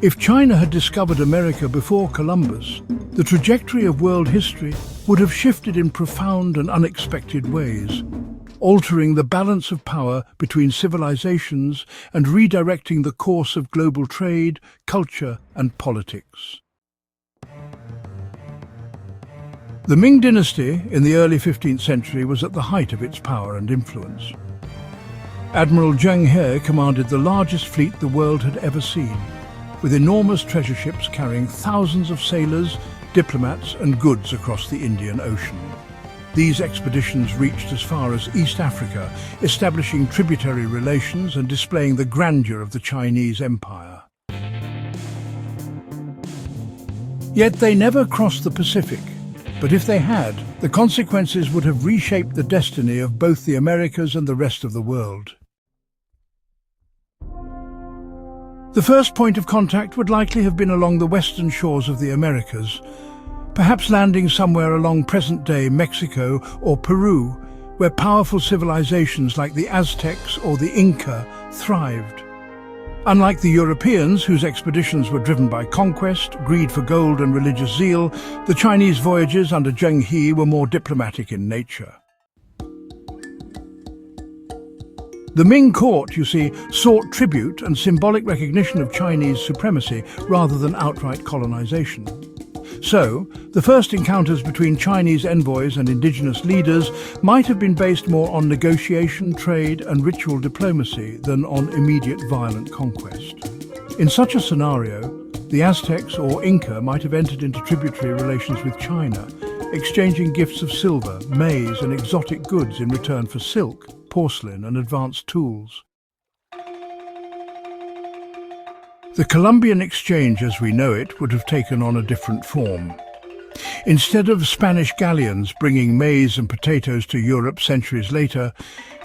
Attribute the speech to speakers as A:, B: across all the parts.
A: If China had discovered America before Columbus, the trajectory of world history would have shifted in profound and unexpected ways, altering the balance of power between civilizations and redirecting the course of global trade, culture, and politics. The Ming Dynasty in the early 15th century was at the height of its power and influence. Admiral Zheng He commanded the largest fleet the world had ever seen, with enormous treasure ships carrying thousands of sailors, diplomats, and goods across the Indian Ocean. These expeditions reached as far as East Africa, establishing tributary relations and displaying the grandeur of the Chinese Empire. Yet they never crossed the Pacific. But if they had, the consequences would have reshaped the destiny of both the Americas and the rest of the world. The first point of contact would likely have been along the western shores of the Americas, perhaps landing somewhere along present-day Mexico or Peru, where powerful civilizations like the Aztecs or the Inca thrived. Unlike the Europeans, whose expeditions were driven by conquest, greed for gold and religious zeal, the Chinese voyages under Zheng He were more diplomatic in nature. The Ming court, you see, sought tribute and symbolic recognition of Chinese supremacy rather than outright colonization. So, the first encounters between Chinese envoys and indigenous leaders might have been based more on negotiation, trade, and ritual diplomacy than on immediate violent conquest. In such a scenario, the Aztecs or Inca might have entered into tributary relations with China, exchanging gifts of silver, maize, and exotic goods in return for silk, porcelain, and advanced tools. The Columbian exchange as we know it would have taken on a different form. Instead of Spanish galleons bringing maize and potatoes to Europe centuries later,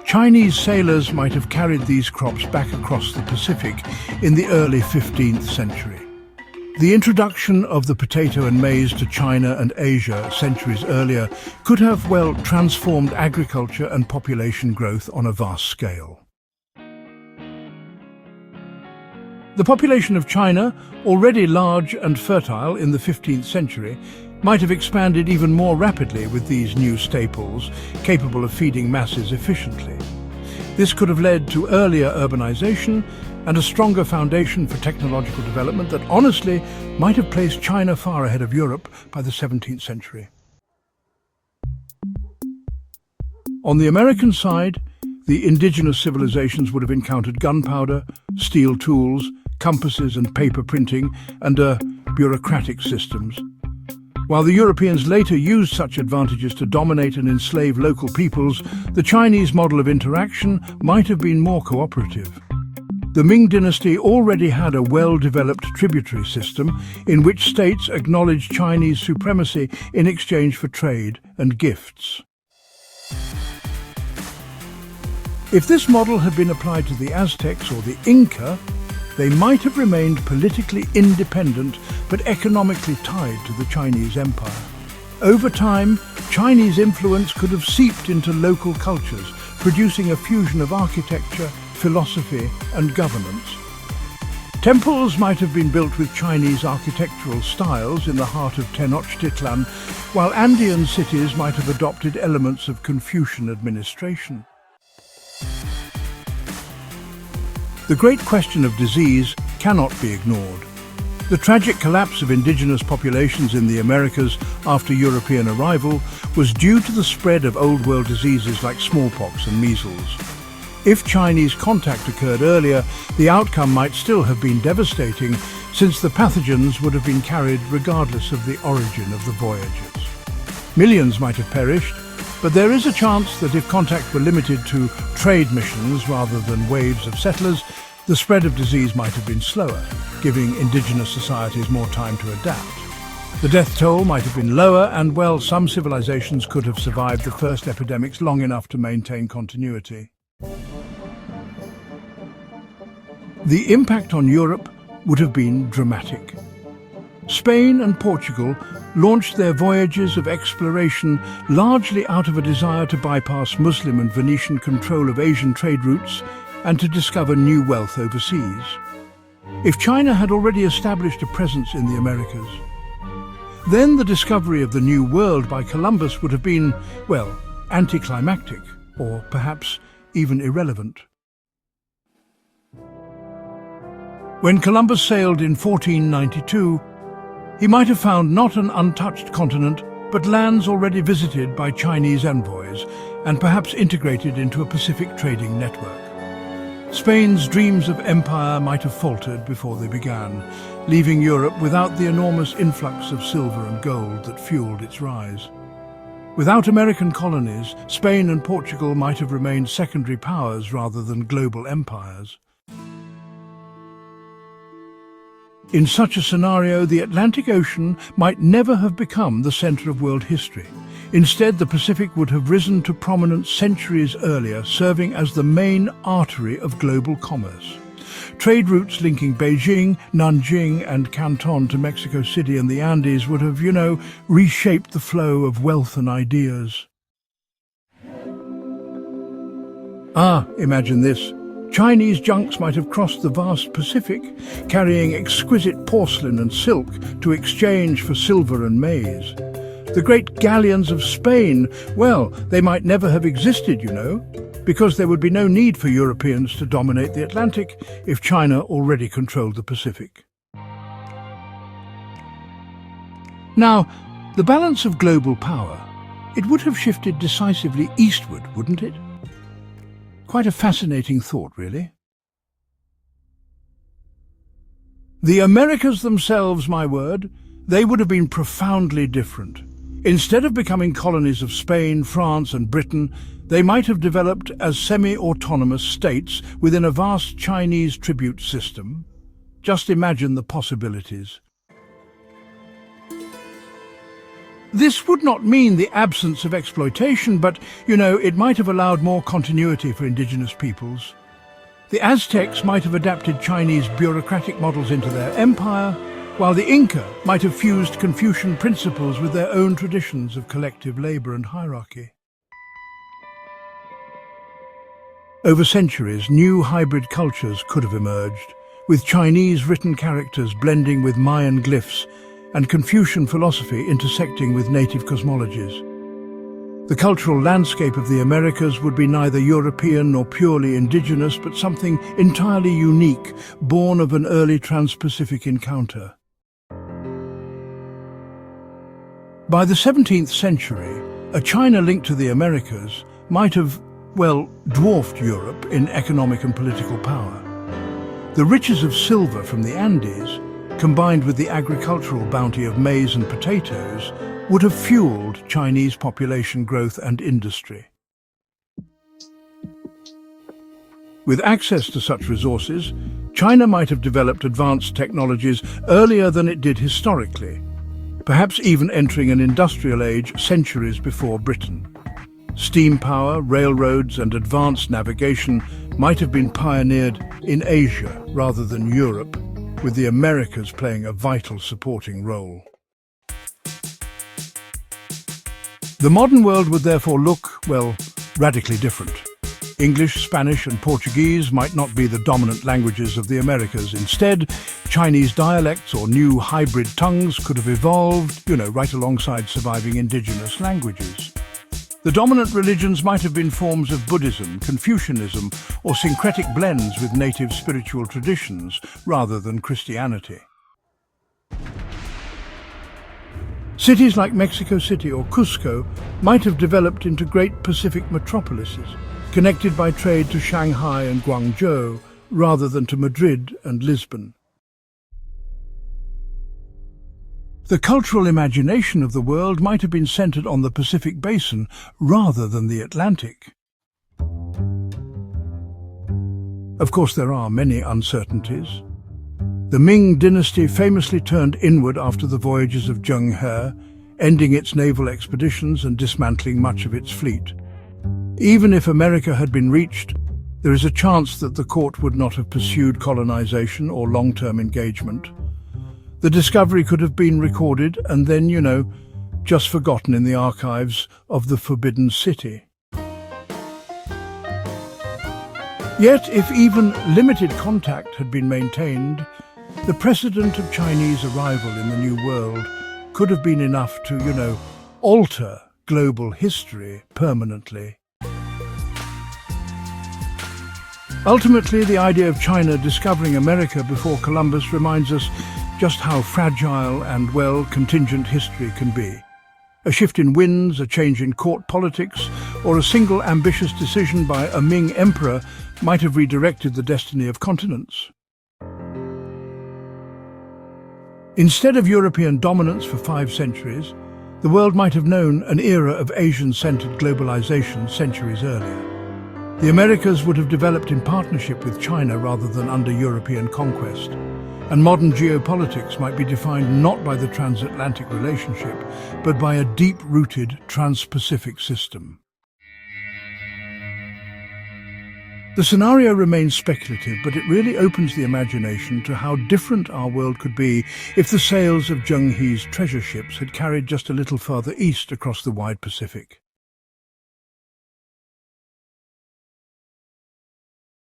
A: Chinese sailors might have carried these crops back across the Pacific in the early 15th century. The introduction of the potato and maize to China and Asia centuries earlier could have, well, transformed agriculture and population growth on a vast scale. The population of China, already large and fertile in the 15th century, might have expanded even more rapidly with these new staples, capable of feeding masses efficiently. This could have led to earlier urbanization and a stronger foundation for technological development that honestly might have placed China far ahead of Europe by the 17th century. On the American side, the indigenous civilizations would have encountered gunpowder, steel tools, compasses and paper printing, and bureaucratic systems. While the Europeans later used such advantages to dominate and enslave local peoples, the Chinese model of interaction might have been more cooperative. The Ming Dynasty already had a well-developed tributary system in which states acknowledged Chinese supremacy in exchange for trade and gifts. If this model had been applied to the Aztecs or the Inca, they might have remained politically independent but economically tied to the Chinese empire. Over time, Chinese influence could have seeped into local cultures, producing a fusion of architecture, philosophy, and governance. Temples might have been built with Chinese architectural styles in the heart of Tenochtitlan, while Andean cities might have adopted elements of Confucian administration. The great question of disease cannot be ignored. The tragic collapse of indigenous populations in the Americas after European arrival was due to the spread of Old World diseases like smallpox and measles. If Chinese contact occurred earlier, the outcome might still have been devastating, since the pathogens would have been carried regardless of the origin of the voyages. Millions might have perished, but there is a chance that if contact were limited to trade missions rather than waves of settlers, the spread of disease might have been slower, giving indigenous societies more time to adapt. The death toll might have been lower, and, well, some civilizations could have survived the first epidemics long enough to maintain continuity. The impact on Europe would have been dramatic. Spain and Portugal launched their voyages of exploration largely out of a desire to bypass Muslim and Venetian control of Asian trade routes and to discover new wealth overseas. if China had already established a presence in the Americas. Then the discovery of the New World by Columbus would have been, well, anticlimactic, or perhaps even irrelevant. When Columbus sailed in 1492, he might have found not an untouched continent, but lands already visited by Chinese envoys and perhaps integrated into a Pacific trading network. Spain's dreams of empire might have faltered before they began, leaving Europe without the enormous influx of silver and gold that fueled its rise. Without American colonies, Spain and Portugal might have remained secondary powers rather than global empires. In such a scenario, the Atlantic Ocean might never have become the center of world history. Instead, the Pacific would have risen to prominence centuries earlier, serving as the main artery of global commerce. Trade routes linking Beijing, Nanjing and Canton to Mexico City and the Andes would have, reshaped the flow of wealth and ideas. Imagine this. Chinese junks might have crossed the vast Pacific, carrying exquisite porcelain and silk to exchange for silver and maize. The great galleons of Spain, well, they might never have existed, because there would be no need for Europeans to dominate the Atlantic if China already controlled the Pacific. Now, the balance of global power, it would have shifted decisively eastward, wouldn't it? Quite a fascinating thought, really. The Americas themselves, my word, they would have been profoundly different. Instead of becoming colonies of Spain, France and Britain, they might have developed as semi-autonomous states within a vast Chinese tribute system. Just imagine the possibilities. This would not mean the absence of exploitation, but, it might have allowed more continuity for indigenous peoples. The Aztecs might have adapted Chinese bureaucratic models into their empire, while the Inca might have fused Confucian principles with their own traditions of collective labor and hierarchy. Over centuries, new hybrid cultures could have emerged, with Chinese written characters blending with Mayan glyphs and Confucian philosophy intersecting with native cosmologies. The cultural landscape of the Americas would be neither European nor purely indigenous, but something entirely unique, born of an early trans-Pacific encounter. By the 17th century, a China linked to the Americas might have, dwarfed Europe in economic and political power. The riches of silver from the Andes, combined with the agricultural bounty of maize and potatoes, would have fueled Chinese population growth and industry. With access to such resources, China might have developed advanced technologies earlier than it did historically, perhaps even entering an industrial age centuries before Britain. Steam power, railroads and advanced navigation might have been pioneered in Asia rather than Europe, with the Americas playing a vital supporting role. The modern world would therefore look, radically different. English, Spanish and Portuguese might not be the dominant languages of the Americas. Instead, Chinese dialects or new hybrid tongues could have evolved, right alongside surviving indigenous languages. The dominant religions might have been forms of Buddhism, Confucianism, or syncretic blends with native spiritual traditions, rather than Christianity. Cities like Mexico City or Cusco might have developed into great Pacific metropolises, connected by trade to Shanghai and Guangzhou, rather than to Madrid and Lisbon. The cultural imagination of the world might have been centered on the Pacific Basin rather than the Atlantic. Of course, there are many uncertainties. The Ming Dynasty famously turned inward after the voyages of Zheng He, ending its naval expeditions and dismantling much of its fleet. Even if America had been reached, there is a chance that the court would not have pursued colonization or long-term engagement. The discovery could have been recorded and then, just forgotten in the archives of the Forbidden City. Yet, if even limited contact had been maintained, the precedent of Chinese arrival in the New World could have been enough to, alter global history permanently. Ultimately, the idea of China discovering America before Columbus reminds us just how fragile and, contingent history can be. A shift in winds, a change in court politics, or a single ambitious decision by a Ming emperor might have redirected the destiny of continents. Instead of European dominance for 5 centuries, the world might have known an era of Asian-centered globalization centuries earlier. The Americas would have developed in partnership with China rather than under European conquest, and modern geopolitics might be defined not by the transatlantic relationship, but by a deep-rooted trans-Pacific system. The scenario remains speculative, but it really opens the imagination to how different our world could be if the sails of Zheng He's treasure ships had carried just a little further east across the wide Pacific.